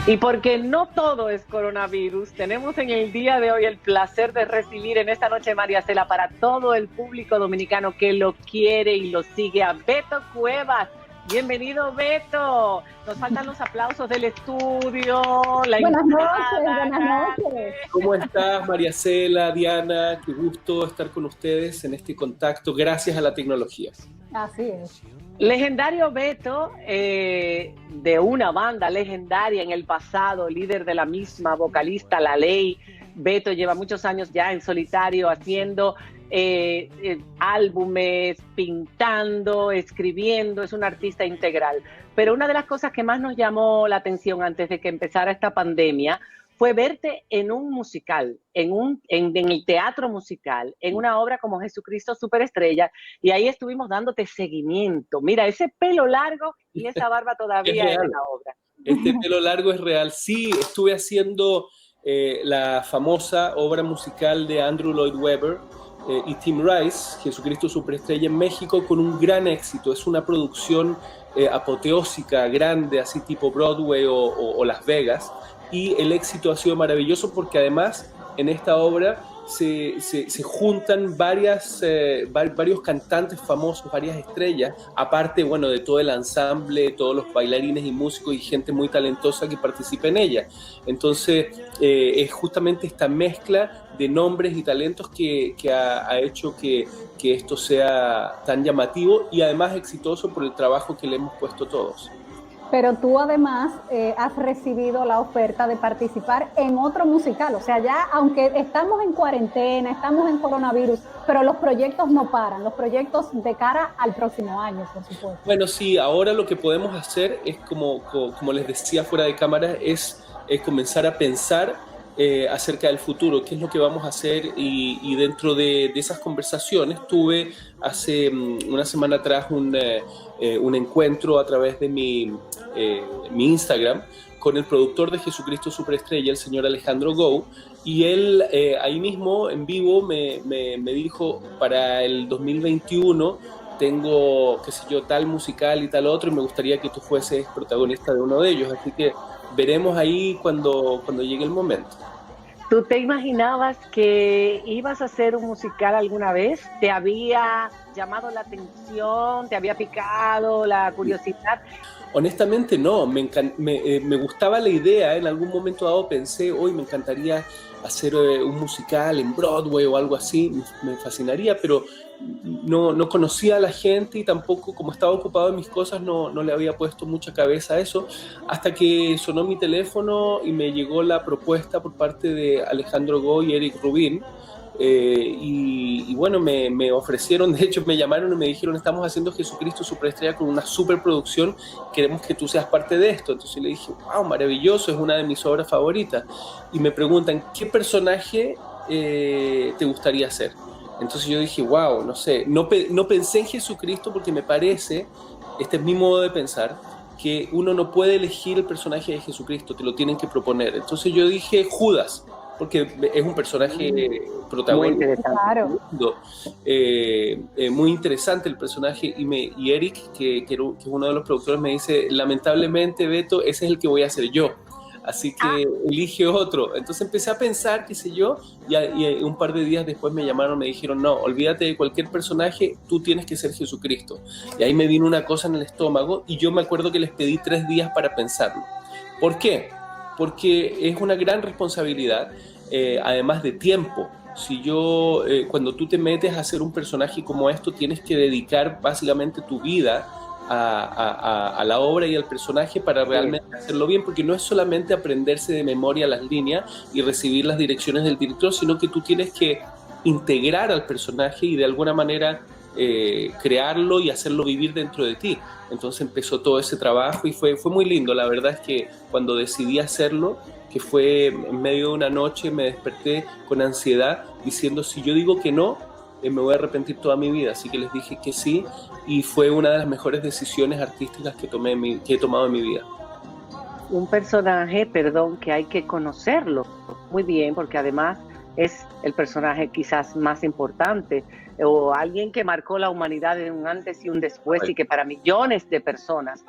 Y porque no todo es coronavirus, tenemos en el día de hoy el placer de recibir en esta noche María Cela para todo el público dominicano que lo quiere y lo sigue a Beto Cuevas. Bienvenido, Beto. Nos faltan los aplausos del estudio, la Buenas noches, invitada. buenas noches. ¿Cómo estás, María Cela, Diana? Qué gusto estar con ustedes en este contacto gracias a la tecnología. Así es. Legendario Beto, de una banda legendaria en el pasado, líder de la misma, vocalista La Ley. Beto lleva muchos años ya en solitario haciendo álbumes, pintando, escribiendo, es un artista integral. Pero una de las cosas que más nos llamó la atención antes de que empezara esta pandemia fue verte en un musical, en el teatro musical, en una obra como Jesucristo Superestrella, y ahí estuvimos dándote seguimiento. Mira, ese pelo largo y esa barba todavía es de la obra. Este pelo largo es real. Sí, estuve haciendo la famosa obra musical de Andrew Lloyd Webber y Tim Rice, Jesucristo Superestrella en México, con un gran éxito. Es una producción apoteósica, grande, así tipo Broadway o Las Vegas. Y el éxito ha sido maravilloso porque además en esta obra se juntan varios cantantes famosos, varias estrellas, aparte, bueno, de todo el ensamble, todos los bailarines y músicos y gente muy talentosa que participa en ella. Entonces, es justamente esta mezcla de nombres y talentos que ha hecho que esto sea tan llamativo y además exitoso por el trabajo que le hemos puesto todos. Pero tú además has recibido la oferta de participar en otro musical. O sea, ya aunque estamos en cuarentena, estamos en coronavirus, pero los proyectos no paran, los proyectos de cara al próximo año, por supuesto. Bueno, sí, ahora lo que podemos hacer es, como les decía fuera de cámara, es comenzar a pensar acerca del futuro, qué es lo que vamos a hacer y dentro de esas conversaciones tuve hace una semana atrás un encuentro a través de mi Instagram con el productor de Jesucristo Superestrella, el señor Alejandro Gou, y él ahí mismo en vivo me dijo, para el 2021 tengo, qué sé yo, tal musical y tal otro, y me gustaría que tú fueses protagonista de uno de ellos, así que veremos ahí cuando llegue el momento. ¿Tú te imaginabas que ibas a hacer un musical alguna vez? ¿Te había llamado la atención? ¿Te había picado la curiosidad? Honestamente no, me gustaba la idea, en algún momento dado pensé, hoy me encantaría hacer un musical en Broadway o algo así, me fascinaría, pero no conocía a la gente y tampoco, como estaba ocupado en mis cosas, no le había puesto mucha cabeza a eso, hasta que sonó mi teléfono y me llegó la propuesta por parte de Alejandro Goy y Eric Rubin, y bueno, me ofrecieron, de hecho me llamaron y me dijeron, estamos haciendo Jesucristo Superestrella con una superproducción, queremos que tú seas parte de esto. Entonces le dije, wow, maravilloso, es una de mis obras favoritas. Y me preguntan, ¿qué personaje te gustaría hacer? Entonces yo dije, wow, no sé, no pensé en Jesucristo porque me parece, este es mi modo de pensar, que uno no puede elegir el personaje de Jesucristo, te lo tienen que proponer. Entonces yo dije Judas, porque es un personaje protagónico. Muy interesante. Claro. Muy interesante el personaje, y Eric, que es uno de los productores, me dice, lamentablemente, Beto, ese es el que voy a hacer yo. Así que elige otro. Entonces empecé a pensar, qué sé yo, y un par de días después me llamaron, me dijeron, no, olvídate de cualquier personaje, tú tienes que ser Jesucristo. Y ahí me vino una cosa en el estómago, y yo me acuerdo que les pedí 3 días para pensarlo. ¿Por qué? Porque es una gran responsabilidad, además de tiempo. Si cuando tú te metes a hacer un personaje como esto, tienes que dedicar básicamente tu vida a la obra y al personaje para realmente hacerlo bien, porque no es solamente aprenderse de memoria las líneas y recibir las direcciones del director, sino que tú tienes que integrar al personaje y de alguna manera crearlo y hacerlo vivir dentro de ti. Entonces empezó todo ese trabajo y fue muy lindo. La verdad es que cuando decidí hacerlo, que fue en medio de una noche, me desperté con ansiedad diciendo, si yo digo que no, me voy a arrepentir toda mi vida. Así que les dije que sí, y fue una de las mejores decisiones artísticas que he tomado en mi vida. Un personaje, perdón, que hay que conocerlo muy bien, porque además es el personaje quizás más importante, o alguien que marcó la humanidad en un antes y un después, y que para millones de personas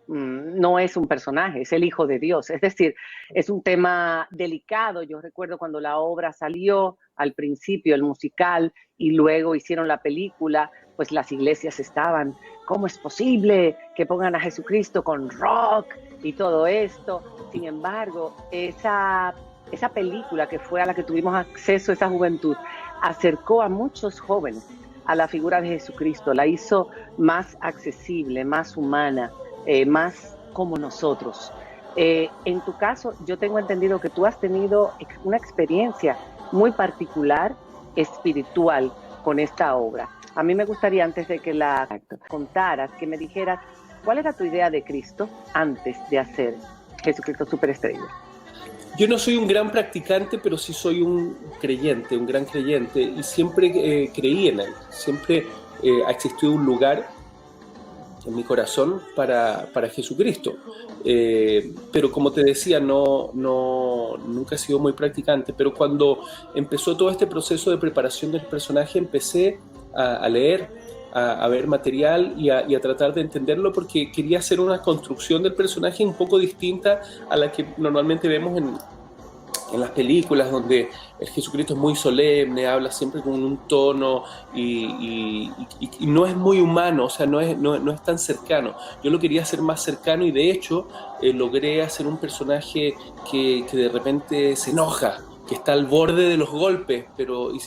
no es un personaje, es el Hijo de Dios. Es decir, es un tema delicado. Yo recuerdo cuando la obra salió, al principio el musical, y luego hicieron la película, pues las iglesias estaban, ¿cómo es posible que pongan a Jesucristo con rock y todo esto? Sin embargo, esa película que fue a la que tuvimos acceso, esa juventud, acercó a muchos jóvenes a la figura de Jesucristo, la hizo más accesible, más humana, más como nosotros. En tu caso, yo tengo entendido que tú has tenido una experiencia muy particular, espiritual, con esta obra. A mí me gustaría, antes de que la contaras, que me dijeras cuál era tu idea de Cristo antes de hacer Jesucristo Superestrella. Yo no soy un gran practicante, pero sí soy un creyente, un gran creyente, y siempre creí en él. Siempre ha existido un lugar en mi corazón para Jesucristo. Pero como te decía, nunca he sido muy practicante, pero cuando empezó todo este proceso de preparación del personaje, empecé a leer, a ver material y a tratar de entenderlo, porque quería hacer una construcción del personaje un poco distinta a la que normalmente vemos en las películas, donde el Jesucristo es muy solemne, habla siempre con un tono y no es muy humano, o sea, no es tan cercano. Yo lo quería hacer más cercano y de hecho logré hacer un personaje que de repente se enoja, que está al borde de los golpes, pero y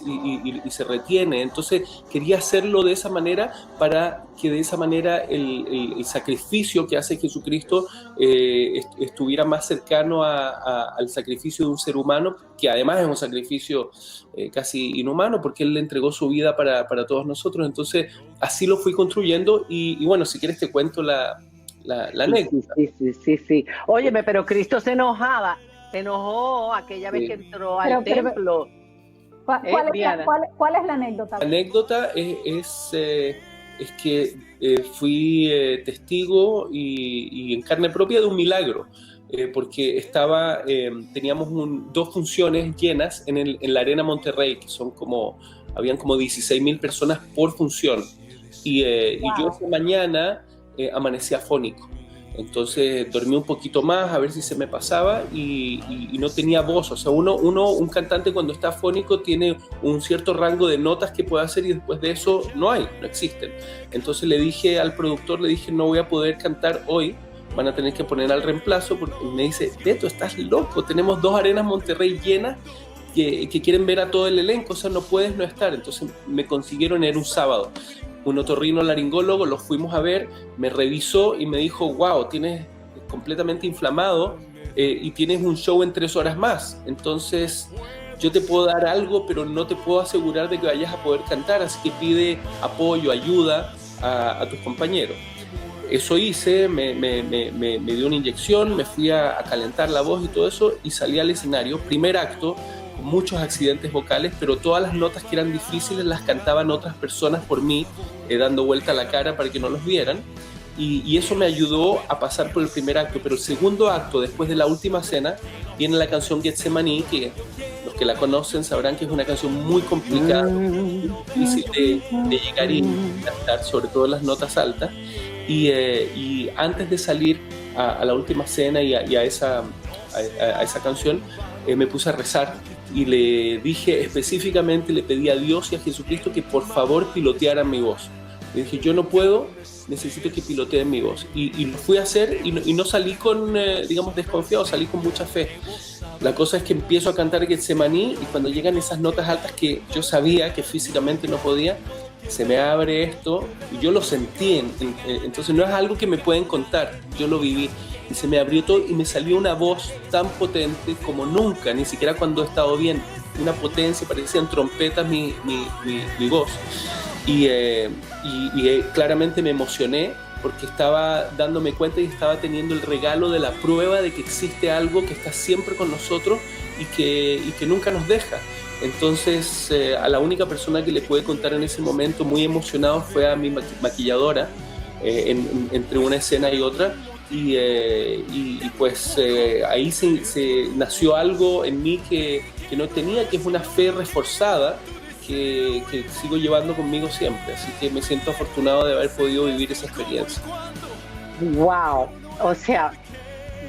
se retiene. Entonces quería hacerlo de esa manera, para que de esa manera el sacrificio que hace Jesucristo estuviera más cercano al sacrificio de un ser humano, que además es un sacrificio casi inhumano, porque Él le entregó su vida para todos nosotros. Entonces así lo fui construyendo y bueno, si quieres te cuento la anécdota. Sí. Óyeme, pero Cristo se enojó aquella vez que entró al templo. ¿Cuál es la anécdota? La anécdota es que fui testigo y en carne propia de un milagro, porque teníamos 2 funciones llenas en la Arena Monterrey, que habían como 16,000 personas por función, y yo esa mañana amanecí afónico. Entonces dormí un poquito más a ver si se me pasaba y no tenía voz. O sea, un cantante cuando está afónico tiene un cierto rango de notas que puede hacer y después de eso no existen. Entonces le dije al productor, no voy a poder cantar hoy, van a tener que poner al reemplazo, porque me dice, Beto, estás loco, tenemos 2 arenas Monterrey llenas que quieren ver a todo el elenco, o sea, no puedes no estar. Entonces me consiguieron, era un sábado, un otorrinolaringólogo, lo fuimos a ver, me revisó y me dijo, wow, tienes completamente inflamado y tienes un show en 3 horas más, entonces yo te puedo dar algo, pero no te puedo asegurar de que vayas a poder cantar, así que pide apoyo, ayuda a tus compañeros. Eso hice, me dio una inyección, me fui a calentar la voz y todo eso, y salí al escenario, primer acto, con muchos accidentes vocales, pero todas las notas que eran difíciles las cantaban otras personas por mí, dando vuelta a la cara para que no los vieran, y eso me ayudó a pasar por el primer acto. Pero el segundo acto, después de la última cena, viene la canción Getsemaní, que los que la conocen sabrán que es una canción muy complicada, muy difícil de llegar y cantar, sobre todo las notas altas, y antes de salir a la última cena y a esa canción, me puse a rezar y le dije específicamente, le pedí a Dios y a Jesucristo que por favor pilotearan mi voz. Le dije, yo no puedo, necesito que piloteen mi voz. Y lo fui a hacer y no salí con, desconfiado, salí con mucha fe. La cosa es que empiezo a cantar Getsemaní y cuando llegan esas notas altas que yo sabía que físicamente no podía, se me abre esto y yo lo sentí. Entonces no es algo que me pueden contar, yo lo viví. Y se me abrió todo y me salió una voz tan potente como nunca, ni siquiera cuando he estado bien. Una potencia, parecían trompetas mi voz. Y claramente me emocioné porque estaba dándome cuenta y estaba teniendo el regalo de la prueba de que existe algo que está siempre con nosotros y que nunca nos deja. Entonces a la única persona que le pude contar en ese momento, muy emocionado, fue a mi maquilladora, entre una escena y otra. Pues ahí se nació algo en mí que no tenía, que es una fe reforzada que sigo llevando conmigo siempre, así que me siento afortunado de haber podido vivir esa experiencia. Wow, o sea,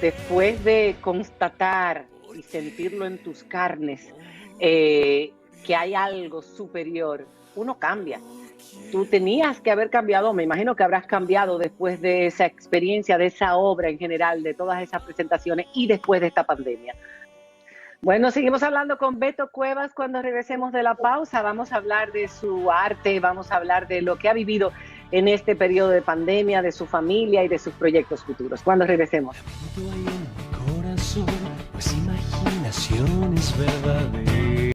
después de constatar y sentirlo en tus carnes, que hay algo superior, uno cambia. Tú tenías que haber cambiado, me imagino que habrás cambiado después de esa experiencia, de esa obra en general, de todas esas presentaciones y después de esta pandemia. Bueno, seguimos hablando con Beto Cuevas cuando regresemos de la pausa. Vamos a hablar de su arte, vamos a hablar de lo que ha vivido en este periodo de pandemia, de su familia y de sus proyectos futuros. Cuando regresemos. Corazón, pues imaginación es verdadera.